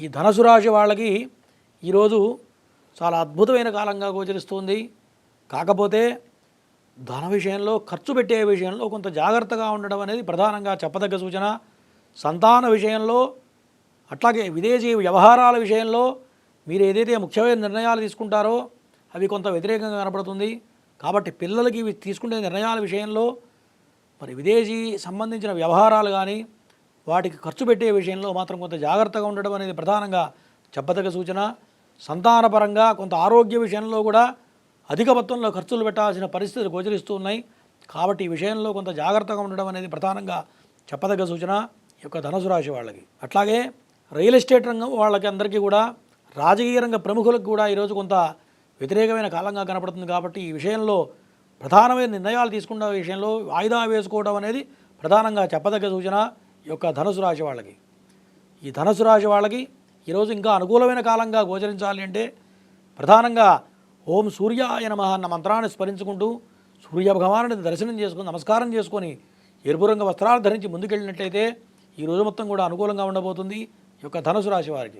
ఈ ధనుసు రాశి వాళ్ళకి ఈరోజు చాలా అద్భుతమైన కాలంగా గోచరిస్తుంది. కాకపోతే ధన విషయంలో, ఖర్చు పెట్టే విషయంలో కొంత జాగ్రత్తగా ఉండడం అనేది ప్రధానంగా చెప్పదగ్గ సూచన. సంతాన విషయంలో, అట్లాగే విదేశీ వ్యవహారాల విషయంలో మీరు ఏదైతే ముఖ్యమైన నిర్ణయాలు తీసుకుంటారో అవి కొంత వ్యతిరేకంగా కనపడుతుంది. కాబట్టి పిల్లలకి ఇవి తీసుకునే నిర్ణయాల విషయంలో మరి విదేశీ సంబంధించిన వ్యవహారాలు కానీ వాటికి ఖర్చు పెట్టే విషయంలో మాత్రం కొంత జాగ్రత్తగా ఉండడం అనేది ప్రధానంగా చెప్పదగ్గ సూచన. సంతానపరంగా కొంత ఆరోగ్య విషయంలో కూడా అధిక మొత్తంలో ఖర్చులు పెట్టాల్సిన పరిస్థితులు గోచరిస్తూ ఉన్నాయి. కాబట్టి ఈ విషయంలో కొంత జాగ్రత్తగా ఉండడం అనేది ప్రధానంగా చెప్పదగ్గ సూచన ఈ యొక్క ధనుసు రాశి వాళ్ళకి. అట్లాగే రియల్ ఎస్టేట్ రంగం వాళ్ళకి అందరికీ కూడా, రాజకీయ రంగ ప్రముఖులకు కూడా ఈరోజు కొంత వ్యతిరేకమైన కాలంగా కనపడుతుంది. కాబట్టి ఈ విషయంలో ప్రధానమైన నిర్ణయాలు తీసుకున్న విషయంలో వాయిదా వేసుకోవడం అనేది ప్రధానంగా చెప్పదగ్గ సూచన ఈ యొక్క ధనుసు రాశి వాళ్ళకి. ఈ ధనుసు రాశి వాళ్ళకి ఈరోజు ఇంకా అనుకూలమైన కాలంగా గోచరించాలి అంటే ప్రధానంగా ఓం సూర్యాయ నమః అన్న మంత్రాన్ని స్మరించుకుంటూ సూర్య భగవానుడిని దర్శనం చేసుకుని నమస్కారం చేసుకొని ఎరుపు రంగు వస్త్రాలు ధరించి ముందుకెళ్ళినట్లయితే ఈ రోజు మొత్తం కూడా అనుకూలంగా ఉండబోతుంది ఈ యొక్క ధనుసు రాశి వారికి.